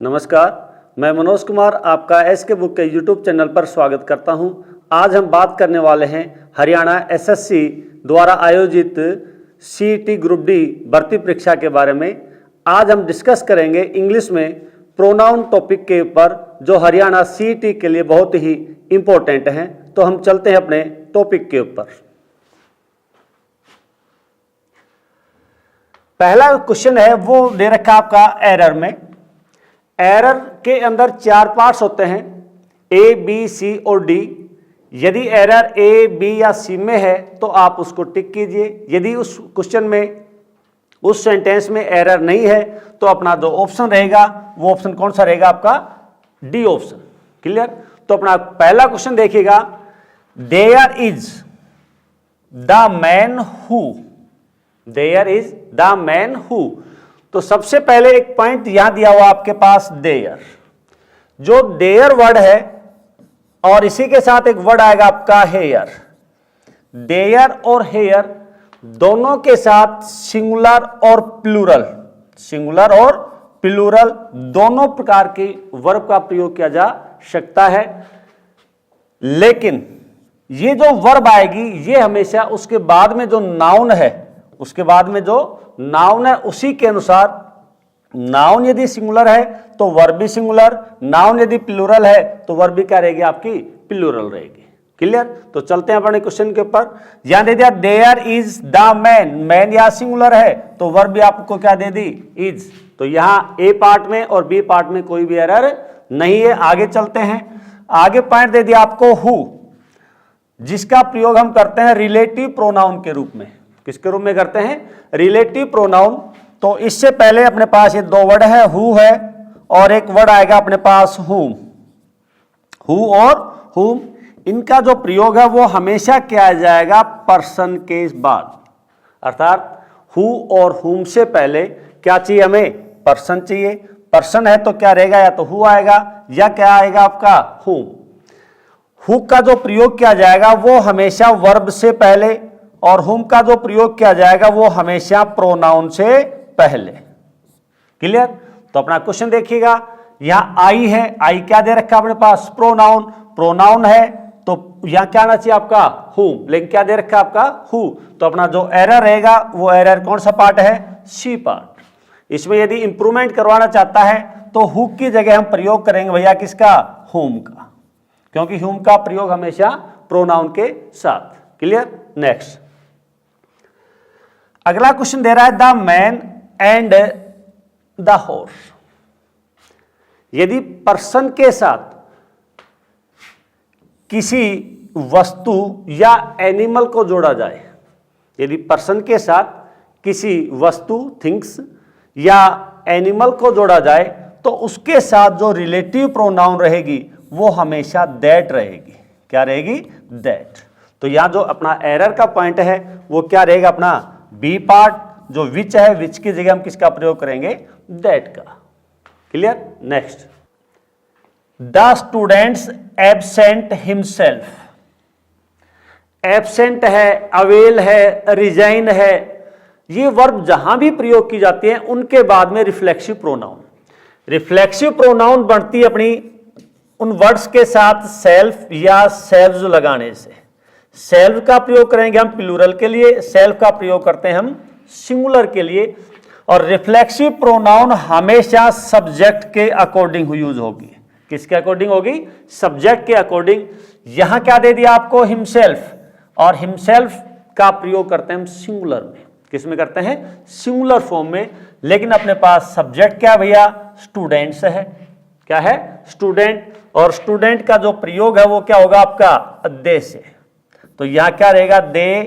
नमस्कार, मैं मनोज कुमार आपका एसके बुक के यूट्यूब चैनल पर स्वागत करता हूं। आज हम बात करने वाले हैं हरियाणा एसएससी द्वारा आयोजित सीईटी ग्रुप डी भर्ती परीक्षा के बारे में। आज हम डिस्कस करेंगे इंग्लिश में प्रोनाउन टॉपिक के ऊपर, जो हरियाणा सीईटी के लिए बहुत ही इम्पोर्टेंट हैं। तो हम चलते हैं अपने टॉपिक के ऊपर। पहला क्वेश्चन है वो दे रखा आपका एरर में। एरर के अंदर 4 पार्ट्स होते हैं, ए, बी, सी और डी। यदि एरर ए, बी या सी में है तो आप उसको टिक कीजिए। यदि उस क्वेश्चन में, उस सेंटेंस में एरर नहीं है तो अपना जो ऑप्शन रहेगा वो ऑप्शन कौन सा रहेगा आपका? D option. क्लियर? तो अपना पहला क्वेश्चन देखिएगा, there is the man who. There is the man who. तो सबसे पहले एक पॉइंट यहां दिया हुआ आपके पास, देयर। जो देयर वर्ड है और इसी के साथ एक वर्ड आएगा आपका हेयर। देयर और हेयर दोनों के साथ सिंगुलर और प्लूरल, सिंगुलर और प्लूरल दोनों प्रकार के वर्ब का प्रयोग किया जा सकता है। लेकिन ये जो वर्ब आएगी ये हमेशा उसके बाद में जो नाउन है, उसके बाद में जो नाउन है उसी के अनुसार, नाउन यदि सिंगुलर है तो वर्ब भी सिंगुलर, नाउन यदि प्लूरल है तो वर्ब भी क्या रहेगी आपकी? प्लूरल रहेगी। क्लियर? तो चलते हैं अपने क्वेश्चन के ऊपर। यहां दे दिया there is the man. Man या सिंगुलर है तो वर्ब भी आपको क्या दे दी? इज। तो यहां ए पार्ट में और बी पार्ट में कोई भी एरर नहीं है। आगे चलते हैं। आगे पॉइंट दे दिया आपको हु, जिसका प्रयोग हम करते हैं रिलेटिव प्रोनाउन के रूप में। किसके रूप में करते हैं? Relative pronoun. तो इससे पहले अपने पास ये 2 वर्ड है, हु है और एक वर्ड आएगा अपने पास हुम। हु और हुम, इनका जो प्रयोग है वो हमेशा किया जाएगा पर्सन के बाद। अर्थात हु और हुम से पहले क्या चाहिए हमें? पर्सन चाहिए। पर्सन है तो क्या रहेगा? या तो हु आएगा या क्या आएगा आपका? हुम। हु का जो प्रयोग किया जाएगा वो हमेशा वर्ब से पहले, और हुम का जो प्रयोग किया जाएगा वो हमेशा प्रोनाउन से पहले। क्लियर? तो अपना क्वेश्चन देखिएगा। यहां आई है, आई क्या दे रखा है अपने पास? प्रोनाउन। प्रोनाउन है तो यहां क्या आना चाहिए आपका? हुम। लेकिन क्या दे रखा है आपका? हु। तो अपना जो एरर रहेगा वो एरर कौन सा पार्ट है? C part. इसमें यदि इंप्रूवमेंट करवाना चाहता है तो हु की जगह हम प्रयोग करेंगे भैया किसका? हुम का, क्योंकि हुम का प्रयोग हमेशा प्रोनाउन के साथ। क्लियर? नेक्स्ट अगला क्वेश्चन दे रहा है the man and the horse. यदि पर्सन के साथ किसी वस्तु या एनिमल को जोड़ा जाए, यदि पर्सन के साथ किसी वस्तु, थिंग्स या एनिमल को जोड़ा जाए तो उसके साथ जो रिलेटिव प्रोनाउन रहेगी वो हमेशा दैट रहेगी। क्या रहेगी? दैट। तो यहां जो अपना एरर का पॉइंट है वो क्या रहेगा अपना? B part. जो विच है, विच की जगह हम किसका प्रयोग करेंगे? दैट का। Clear? Next, the students absent himself. Absent है, अवेल है, रिजाइन है, ये वर्ब जहां भी प्रयोग की जाती है उनके बाद में रिफ्लेक्सिव प्रोनाउन। रिफ्लेक्सिव प्रोनाउन बनती है अपनी उन वर्ड्स के साथ सेल्फ या सेल्व्स लगाने से। सेल्फ का प्रयोग करेंगे हम प्लूरल के लिए, सेल्फ का प्रयोग करते हैं हम सिंगुलर के लिए। और रिफ्लेक्सिव प्रोनाउन हमेशा सब्जेक्ट के अकॉर्डिंग यूज होगी। किसके अकॉर्डिंग होगी? सब्जेक्ट के अकॉर्डिंग। यहां क्या दे दिया आपको? हिमसेल्फ। और हिमसेल्फ का प्रयोग करते हैं हम सिंगुलर में। किस में करते हैं? सिंगुलर फॉर्म में। लेकिन अपने पास सब्जेक्ट क्या भैया? स्टूडेंट्स है। क्या है? स्टूडेंट। और स्टूडेंट का जो प्रयोग है वो क्या होगा आपका? दे से। तो यहां क्या रहेगा? दे,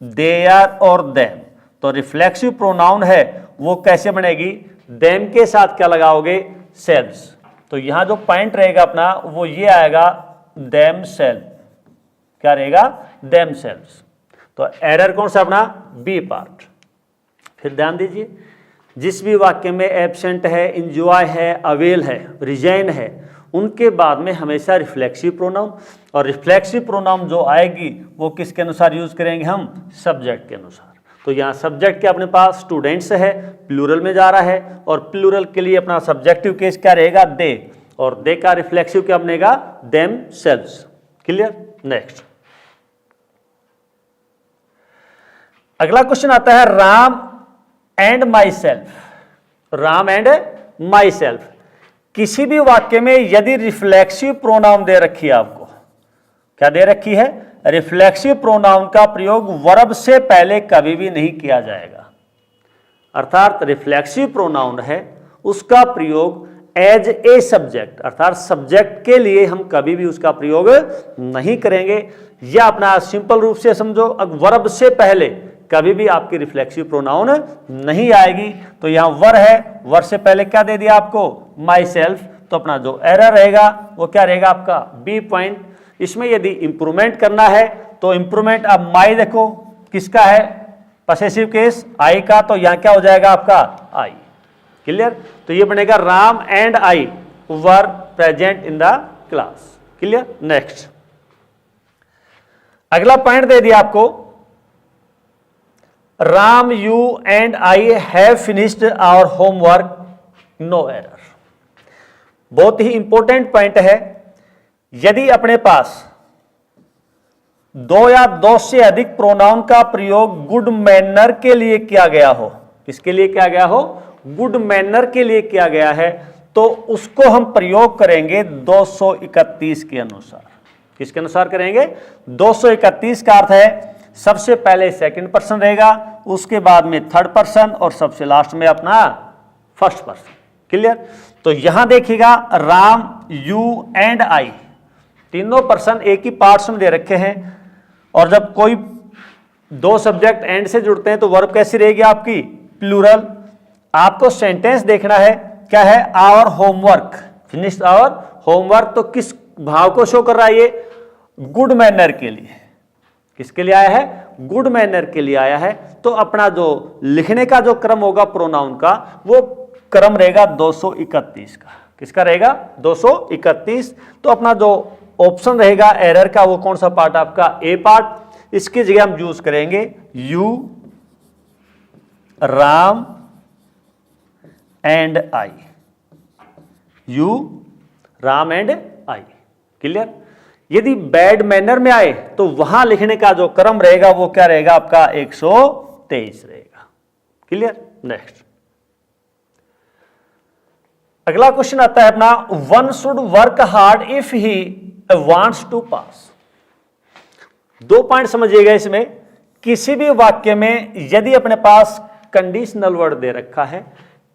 देयर और देम। तो रिफ्लेक्सिव प्रोनाउन है वो कैसे बनेगी? देम के साथ क्या लगाओगे? सेल्व्स। तो यहां जो पॉइंट रहेगा अपना वो ये आएगा, देम सेल्फ। क्या रहेगा? Them selves. तो एरर कौन सा अपना? B part. फिर ध्यान दीजिए, जिस भी वाक्य में एब्सेंट है, इंजॉय है, अवेल है, रिजाइन है, उनके बाद में हमेशा रिफ्लेक्सिव प्रोनाउन। और रिफ्लेक्सिव प्रोनाउन जो आएगी वो किसके अनुसार यूज करेंगे हम? सब्जेक्ट के अनुसार। तो यहाँ सब्जेक्ट क्या अपने पास स्टूडेंट्स है, प्लूरल में जा रहा है, और प्लूरल के लिए अपना सब्जेक्टिव केस क्या रहेगा, दे, और दे का रिफ्लेक्सिव क्या बनेगा, देम सेल्व्स। क्लियर। नेक्स्ट अगला क्वेश्चन आता है Ram and my self. Ram and my self, किसी भी वाक्य में यदि रिफ्लेक्सिव प्रोनाउन दे रखी है, आपको क्या दे रखी है, रिफ्लेक्सिव प्रोनाउन का प्रयोग वर्ब से पहले कभी भी नहीं किया जाएगा। अर्थात रिफ्लेक्सिव प्रोनाउन है, उसका प्रयोग एज ए सब्जेक्ट, अर्थात सब्जेक्ट के लिए हम कभी भी उसका प्रयोग नहीं करेंगे। या अपना सिंपल रूप से समझो, वर्ब से पहले कभी भी आपकी रिफ्लेक्सिव प्रोनाउन नहीं आएगी। तो यहां वर है, वर से पहले क्या दे दिया आपको, माई सेल्फ, तो अपना जो एरर रहेगा वो क्या रहेगा आपका, बी पॉइंट। इसमें यदि इंप्रूवमेंट करना है तो इंप्रूवमेंट, अब माई देखो किसका है, पसेसिव केस आई का, तो यहां क्या हो जाएगा आपका आई। क्लियर। तो ये बनेगा Ram and I were present in the class. Clear. Next अगला पॉइंट दे दिया आपको, Ram you and I have finished our homework, no error. बहुत ही इंपॉर्टेंट पॉइंट है। यदि अपने पास दो या दो से अधिक प्रोनाउन का प्रयोग गुड मैनर के लिए किया गया हो, किसके लिए किया गया हो, गुड मैनर के लिए किया गया है, तो उसको हम प्रयोग करेंगे 231 के अनुसार। किसके अनुसार करेंगे, 231 का अर्थ है सबसे पहले सेकंड पर्सन रहेगा, उसके बाद में थर्ड पर्सन, और सबसे लास्ट में अपना फर्स्ट पर्सन। क्लियर। तो यहां देखिएगा राम यू एंड आई तीनों पर्सन एक ही पार्ट्स में दे रखे हैं, और जब कोई दो सब्जेक्ट एंड से जुड़ते हैं तो वर्ब कैसी रहेगी आपकी, प्लूरल। आपको सेंटेंस देखना है, क्या है, our homework, finish our homework, तो किस भाव को शो कर रहा है ये, गुड मैनर के लिए। किसके लिए आया है, गुड मैनर के लिए आया है। तो अपना जो लिखने का जो क्रम होगा प्रोनाउन का, वो क्रम रहेगा 231 का। किसका रहेगा, 231। तो अपना जो ऑप्शन रहेगा एरर का, वो कौन सा पार्ट आपका, ए पार्ट। इसकी जगह हम यूज करेंगे you Ram and I, you Ram and I. Clear. यदि बैड मैनर में आए तो वहां लिखने का जो क्रम रहेगा वो क्या रहेगा आपका, 123 रहेगा। क्लियर। नेक्स्ट अगला क्वेश्चन आता है अपना, one should work hard if he wants to pass. दो पॉइंट समझिएगा इसमें। किसी भी वाक्य में यदि अपने पास कंडीशनल वर्ड दे रखा है,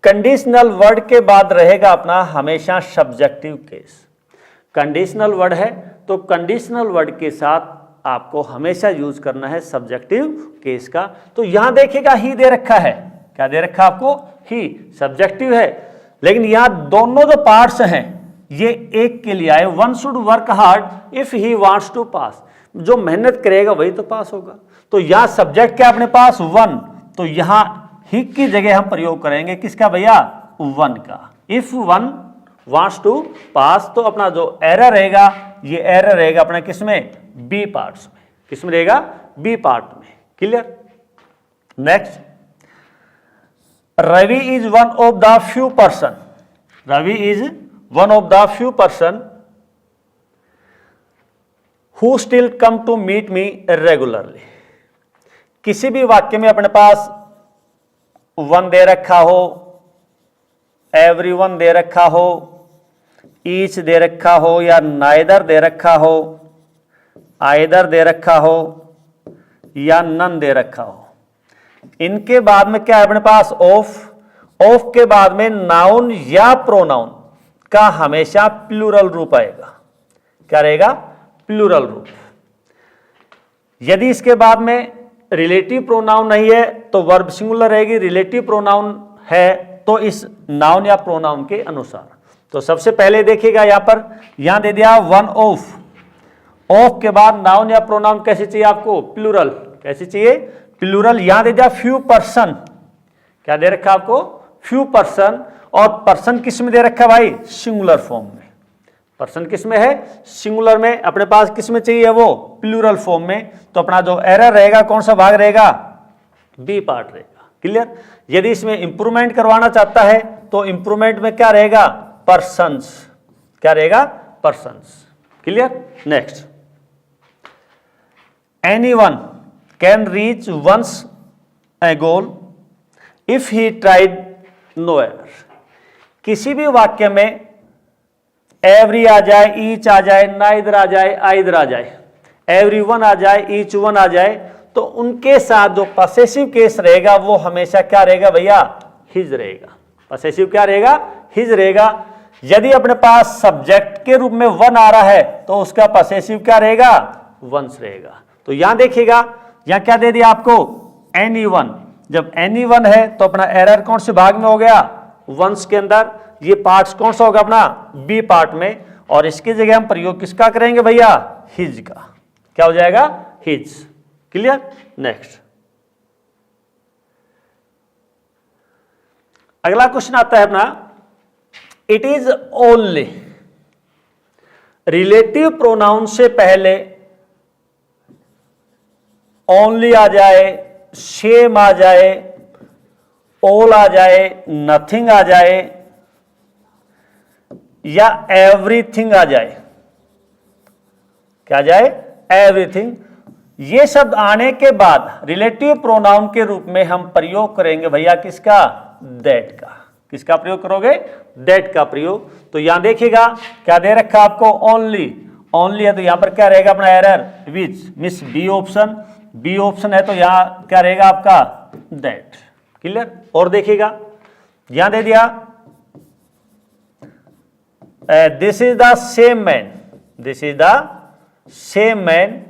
कंडीशनल वर्ड के बाद रहेगा अपना हमेशा सब्जेक्टिव केस। कंडीशनल वर्ड है तो कंडीशनल वर्ड के साथ आपको हमेशा यूज करना है सब्जेक्टिव केस का। तो यहां देखिएगा ही दे रखा है, क्या दे रखा आपको, ही, सब्जेक्टिव है। लेकिन यहां दोनों जो पार्ट्स हैं ये एक के लिए आए, one should work hard if he wants to pass. जो मेहनत करेगा वही तो पास होगा। तो यहां सब्जेक्ट क्या अपने पास, वन, तो यहां ही की जगह हम प्रयोग करेंगे किसका भैया, वन का। इफ वन वांट्स टू पास, तो अपना जो एरर रहेगा, ये एरर रहेगा अपना किसमें, बी पार्ट्स में। किसमें रहेगा, बी पार्ट में। Clear. Next, Ravi is one of the few person, Ravi is one of the few person who still come to meet me regularly. किसी भी वाक्य में अपने पास वन दे रखा हो, एवरीवन दे रखा हो, ईच दे रखा हो, या नाइदर दे रखा हो, आइदर दे रखा हो, या नन दे रखा हो, इनके बाद में क्या है अपने पास, ऑफ। ऑफ के बाद में नाउन या प्रोनाउन का हमेशा प्लूरल रूप आएगा। क्या रहेगा, प्लूरल रूप। यदि इसके बाद में रिलेटिव प्रोनाउन नहीं है तो वर्ब सिंगुलर रहेगी, रिलेटिव प्रोनाउन है तो इस नाउन या प्रोनाउन के अनुसार। तो सबसे पहले देखिएगा यहां पर, यहां दे दिया वन ऑफ। ऑफ के बाद नाउन या प्रोनाउन कैसे चाहिए आपको, प्लूरल। कैसे चाहिए, प्लूरल। यहां दे दिया फ्यू पर्सन, क्या दे रखा आपको, फ्यू पर्सन। और पर्सन किस में दे रखा भाई, सिंगुलर फॉर्म में। पर्सन किस में है, सिंगुलर में। अपने पास किस में चाहिए वो, प्लूरल फॉर्म में। तो अपना जो एरर रहेगा कौन सा भाग रहेगा, बी पार्ट रहेगा। क्लियर? यदि इसमें इंप्रूवमेंट करवाना चाहता है तो इंप्रूवमेंट में क्या रहेगा? पर्सन्स। क्या रहेगा? Persons. Clear? Next, anyone can reach once a goal if he tried no ever. किसी भी वाक्य में एवरी आ जाए, ईच आ जाए, नाइदर आ जाए, आइदर आ जाए, एवरी वन आ जाए, ईच वन आ जाए, तो उनके साथ जो पसेसिव केस रहेगा वो हमेशा क्या रहेगा भैया? हिज रहेगा। पसेसिव क्या रहेगा? हिज रहेगा। यदि अपने पास सब्जेक्ट के रूप में वन आ रहा है तो उसका पसेसिव क्या रहेगा? वंस रहेगा। तो यहां देखिएगा, यहां क्या दे दिया आपको? Any one. जब एनी वन है तो अपना एरर कौन से भाग में हो गया? वंस के अंदर। ये पार्ट्स कौन सा होगा? अपना बी पार्ट में। और इसकी जगह हम प्रयोग किसका करेंगे भैया? हिज का। क्या हो जाएगा? हिज। क्लियर? नेक्स्ट, अगला क्वेश्चन आता है अपना, it is only. Relative pronoun से पहले ओनली आ जाए, सेम आ जाए, ऑल आ जाए, नथिंग आ जाए या एवरीथिंग आ जाए। क्या आ जाए? एवरीथिंग। ये शब्द आने के बाद रिलेटिव प्रोनाउन के रूप में हम प्रयोग करेंगे भैया किसका? दैट का। किसका प्रयोग करोगे? दैट का प्रयोग। तो यहां देखिएगा क्या दे रखा आपको? ओनली। ओनली है तो यहां पर क्या रहेगा अपना error? Which. Miss B option. B option है तो यहां क्या रहेगा आपका? दैट। क्लियर? और देखिएगा यहां दे दिया this is the same man. This is the same man,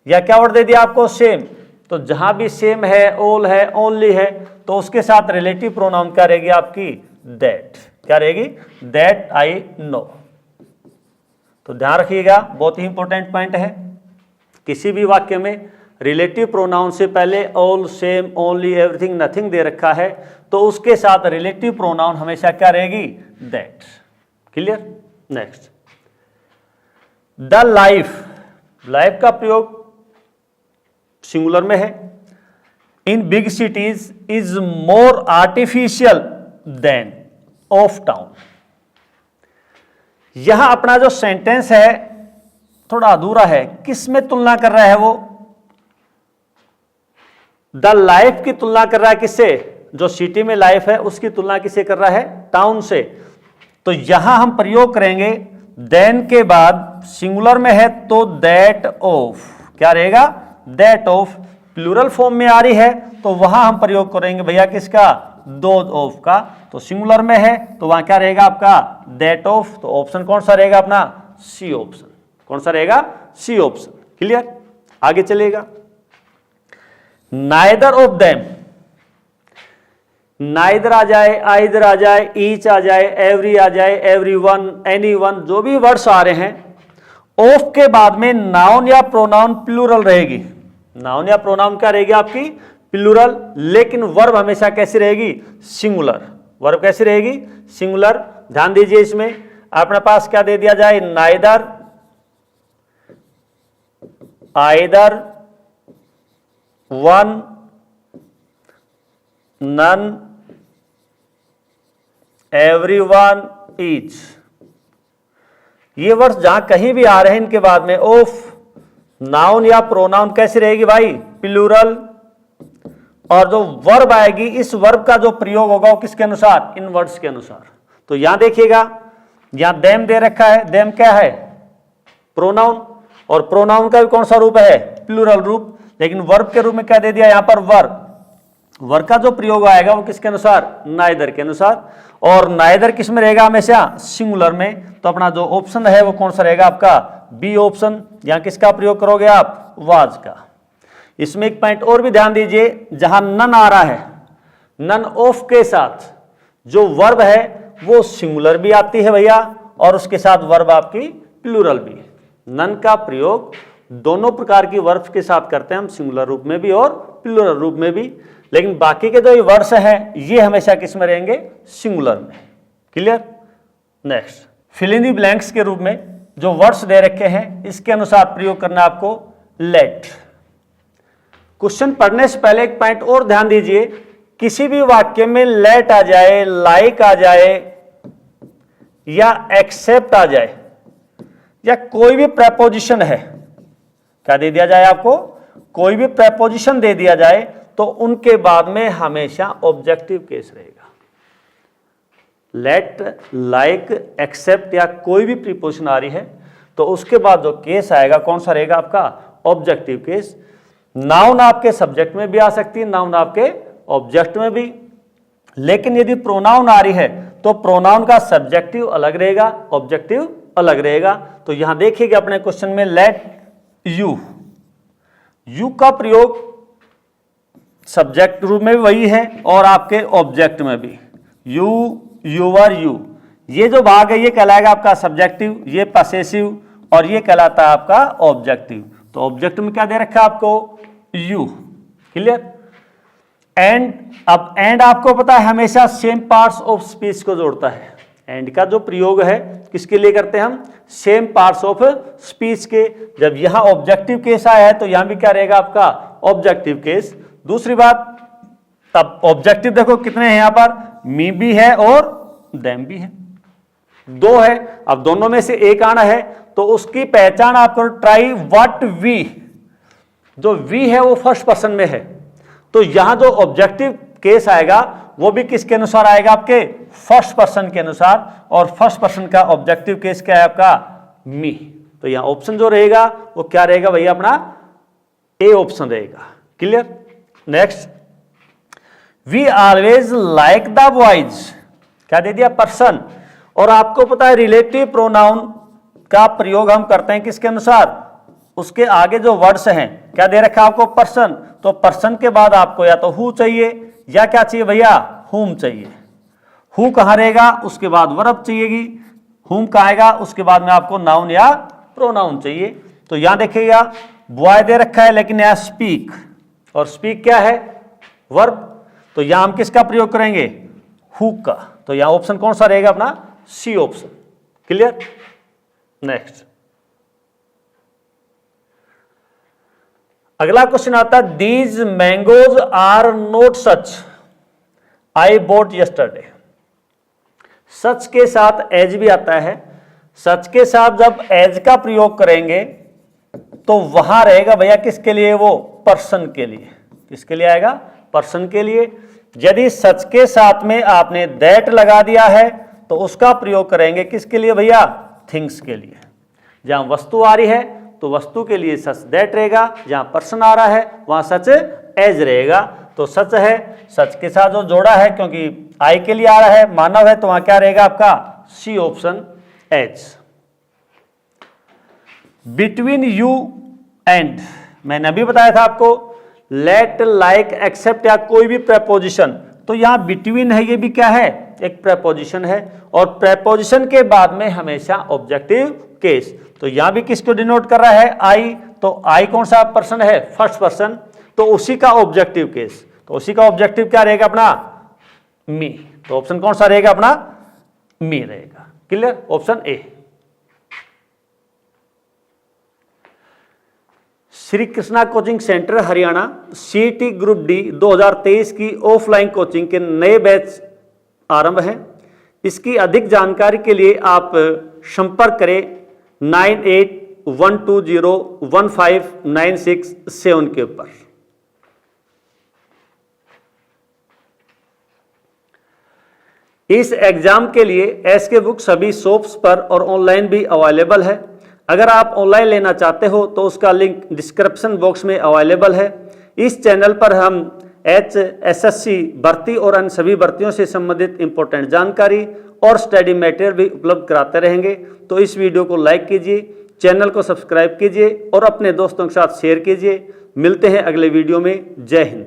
या क्या वर्ड दे दिया आपको? सेम। तो जहां भी सेम है, ऑल है, ओनली है, तो उसके साथ रिलेटिव प्रोनाउन क्या रहेगी आपकी? दैट। क्या रहेगी? That I know. तो ध्यान रखिएगा, बहुत ही इंपॉर्टेंट पॉइंट है। किसी भी वाक्य में रिलेटिव प्रोनाउन से पहले all, same, only, everything, nothing they रखा है तो उसके साथ रिलेटिव प्रोनाउन हमेशा क्या रहेगी? That. Clear? Next, the life. Life का प्रयोग सिंगुलर में है। In big cities is more artificial than of town. यह अपना जो सेंटेंस है थोड़ा अधूरा है। किस में तुलना कर रहा है वो? द लाइफ की तुलना कर रहा है किससे? जो सिटी में लाइफ है उसकी तुलना किससे कर रहा है? टाउन से। तो यहां हम प्रयोग करेंगे देन के बाद सिंगुलर में है तो दैट ऑफ। क्या रहेगा? That of. प्लूरल फॉर्म में आ रही है तो वहां हम प्रयोग करेंगे भैया किसका? दोज ऑफ का। तो सिंगुलर में है तो वहां क्या रहेगा आपका? That of. तो ऑप्शन कौन सा रहेगा अपना? C option. कौन सा रहेगा? C option. क्लियर? आगे चलेगा, नाइदर ऑफ देम। नाइदर आ जाए, आइदर आ जाए, ईच आ जाए, एवरी आ जाए, एवरी वन, एनी वन, जो भी वर्ड्स आ रहे हैं ऑफ के बाद में नाउन या प्रोनाउन प्लूरल रहेगी। नाउन या प्रोनाउन क्या रहेगी आपकी? प्लूरल। लेकिन वर्ब हमेशा कैसी रहेगी? सिंगुलर। वर्ब कैसी रहेगी? सिंगुलर। ध्यान दीजिए, इसमें अपने पास क्या दे दिया जाए? Neither, either, one, none, everyone, each. ये वर्ड्स जहां कहीं भी आ रहे हैं इनके बाद में ऑफ, नाउन या प्रोनाउन कैसी रहेगी भाई? प्लूरल। और जो वर्ब आएगी इस वर्ब का जो प्रयोग होगा वो किसके अनुसार? इन वर्ड्स के अनुसार। तो यहां देखिएगा, यहां देम दे रखा है। देम क्या है? प्रोनाउन। और प्रोनाउन का भी कौन सा रूप है? प्लूरल रूप। लेकिन वर्ब के रूप में क्या दे दिया यहां पर? वर्ब। वर्ब का जो प्रयोग आएगा वो किसके अनुसार? नाइदर के अनुसार। और नाइदर किस में रहेगा? हमेशा सिंगुलर में। तो अपना जो ऑप्शन है वो कौन सा रहेगा आपका? B option. यहां किसका प्रयोग करोगे आप? वाज का। इसमें एक पॉइंट और भी ध्यान दीजिए, जहां नन आ रहा है, नन ऑफ के साथ जो वर्ब है वो सिंगुलर भी आती है भैया, और उसके साथ वर्ब आपकी प्लूरल भी है। नन का प्रयोग दोनों प्रकार की वर्ब्स के साथ करते हैं हम, सिंगुलर रूप में भी और प्लूरल रूप में भी। लेकिन बाकी के जो वर्ड्स हैं ये हमेशा किस में रहेंगे? सिंगुलर में। Clear? Next, fill in the blanks के रूप में जो वर्ड्स दे रखे हैं इसके अनुसार प्रयोग करना आपको लेट। क्वेश्चन पढ़ने से पहले एक पॉइंट और ध्यान दीजिए, किसी भी वाक्य में लेट आ जाए, लाइक आ जाए या एक्सेप्ट आ जाए या कोई भी प्रेपोजिशन है, क्या दे दिया जाए आपको, कोई भी प्रेपोजिशन दे दिया जाए तो उनके बाद में हमेशा ऑब्जेक्टिव केस रहेगा। लेट, लाइक, एक्सेप्ट या कोई भी प्रीपोजिशन आ रही है तो उसके बाद जो केस आएगा कौन सा रहेगा आपका, ऑब्जेक्टिव केस। नाउन आपके सब्जेक्ट में भी आ सकती है, नाउन आपके ऑब्जेक्ट में भी, लेकिन यदि प्रोनाउन आ रही है तो प्रोनाउन का सब्जेक्टिव अलग रहेगा, ऑब्जेक्टिव अलग रहेगा। तो यहां देखिएगा अपने क्वेश्चन में लेट यू, यू का प्रयोग सब्जेक्ट रूप में भी वही है और आपके ऑब्जेक्ट में भी, यू, यूवर, यू, ये जो भाग है ये कहलाएगा आपका सब्जेक्टिव, ये पसेसिव और ये कहलाता है आपका ऑब्जेक्टिव। तो ऑब्जेक्ट में क्या दे रखा है आपको, यू, क्लियर। एंड, अब एंड आपको पता है हमेशा सेम पार्ट्स ऑफ स्पीच को जोड़ता है। एंड का जो प्रयोग है किसके लिए करते हैं हम, सेम पार्ट्स ऑफ स्पीच के। जब यहां ऑब्जेक्टिव केस आया है तो यहां भी क्या रहेगा आपका, ऑब्जेक्टिव केस। दूसरी बात, तब ऑब्जेक्टिव देखो कितने हैं यहां पर, मी भी है और देम भी है, दो है। अब दोनों में से एक आना है तो उसकी पहचान आप करो, ट्राई व्हाट वी, जो वी है वो फर्स्ट पर्सन में है तो यहां जो ऑब्जेक्टिव केस आएगा वो भी किसके अनुसार आएगा, आपके फर्स्ट पर्सन के अनुसार। और फर्स्ट पर्सन का ऑब्जेक्टिव केस क्या है आपका, मी। तो यहां ऑप्शन जो रहेगा वो क्या रहेगा भैया, अपना ए ऑप्शन रहेगा, clear. Next, we always like the boys, क्या दे दिया, पर्सन। और आपको पता है रिलेटिव प्रोनाउन का प्रयोग हम करते हैं किसके अनुसार, उसके आगे जो वर्ड्स हैं, क्या दे रखा है आपको, पर्सन। तो पर्सन के बाद आपको या तो हु चाहिए या क्या चाहिए भैया, हुम चाहिए। हु कहाँ रहेगा, उसके बाद वर्ब चाहिएगी, हुम कहाँ आएगा, उसके बाद में आपको नाउन या प्रोनाउन चाहिए। तो यहां देखिएगा बॉय दे रखा है लेकिन यहां स्पीक, और स्पीक क्या है, वर्ब। तो यहां हम किसका प्रयोग करेंगे, हु का। तो यहां ऑप्शन कौन सा रहेगा अपना, सी ऑप्शन, क्लियर। नेक्स्ट, अगला क्वेश्चन आता है, these mangoes are not such I bought yesterday. Such के साथ एज भी आता है, सच के साथ जब एज का प्रयोग करेंगे तो वहां रहेगा भैया किसके लिए, वो पर्सन के लिए। किसके लिए आएगा, पर्सन के लिए। यदि सच के साथ में आपने दैट लगा दिया है तो उसका प्रयोग करेंगे किसके लिए भैया, थिंग्स के लिए। जहां वस्तु आ रही है तो वस्तु के लिए सच दैट रहेगा, जहां पर्सन आ रहा है वहां सच एज रहेगा। तो सच है, सच के साथ जो जोड़ा है क्योंकि आई के लिए आ रहा है, मानव है, तो वहां क्या रहेगा आपका, C option, as. Between you and, मैंने अभी बताया था आपको, लेट, लाइक, एक्सेप्ट या कोई भी प्रेपोजिशन, तो यहां बिटवीन है, ये भी क्या है, एक प्रेपोजिशन है। और प्रेपोजिशन के बाद में हमेशा ऑब्जेक्टिव केस। तो यहां भी किसको डिनोट कर रहा है, आई। तो आई कौन सा पर्सन है, फर्स्ट पर्सन, तो उसी का ऑब्जेक्टिव केस। तो उसी का ऑब्जेक्टिव क्या रहेगा अपना, मी। तो ऑप्शन कौन सा रहेगा अपना, मी रहेगा, clear, option A. Shri Krishna coaching centre Haryana सीटी ग्रुप डी 2023 की ऑफलाइन कोचिंग के नए बैच आरंभ है। इसकी अधिक जानकारी के लिए आप संपर्क करें 9812015967 के ऊपर। इस एग्जाम के लिए एसके बुक सभी शॉप्स पर और ऑनलाइन भी अवेलेबल है। अगर आप ऑनलाइन लेना चाहते हो तो उसका लिंक डिस्क्रिप्शन बॉक्स में अवेलेबल है। इस चैनल पर हम HSSC भर्ती और अन्य सभी भर्तियों से संबंधित इंपॉर्टेंट जानकारी और स्टडी मटेरियल भी उपलब्ध कराते रहेंगे। तो इस वीडियो को लाइक कीजिए, चैनल को सब्सक्राइब कीजिए और अपने दोस्तों के साथ शेयर कीजिए। मिलते हैं अगले वीडियो में। जय हिंद।